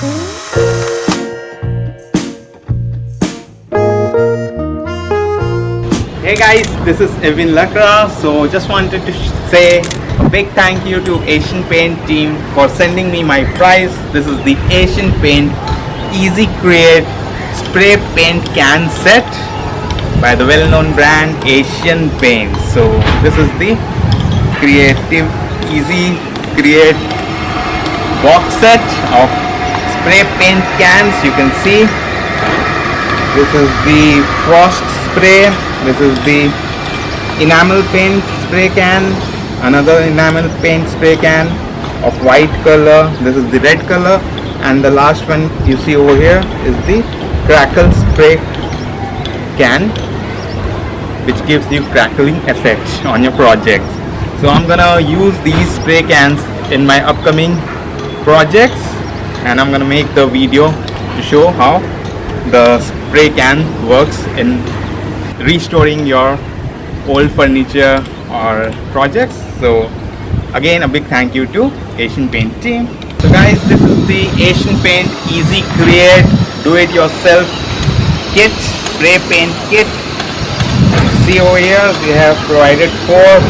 Hey guys, this is Evewin Lakra. So just wanted to say a big thank you to Asian Paint team for sending me my prize. This is the Asian Paint ezyCR8 spray paint can set by the well-known brand Asian Paint. So this is the creative ezyCR8 box set of spray paint cans. You can see this is the frost spray, this is the enamel paint spray can, another enamel paint spray can of white color, this is the red color, and the last one you see over here is the CRACKLE spray can, which gives you crackling effect on your project. So I'm gonna use these spray cans in my upcoming projects, and I'm gonna make the video to show how the spray can works in restoring your old furniture or projects. So again, a big thank you to Asian Paint team. So guys, this is the Asian Paint ezyCR8 do-it-yourself kit, spray paint kit. See over here, we have provided 4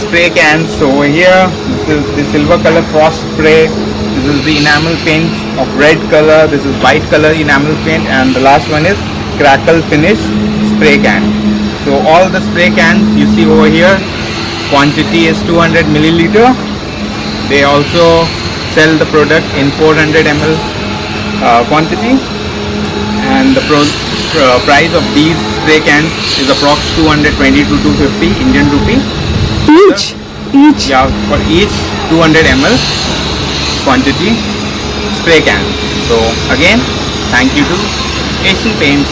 spray cans over here. This is the silver color frost spray, this is the enamel paint of red color, this is white color enamel paint, and the last one is CRACKLE finish spray can. So all the spray cans you see over here, quantity is 200 milliliter. They also sell the product in 400 ml quantity, and the price of these spray cans is approx 220 to 250 Indian rupee. Each? Yeah, for each 200 ml quantity spray can. So again, thank you to Asian Paint.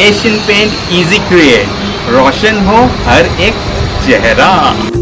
Asian Paint ezyCR8, रोशन हो हर एक चेहरा।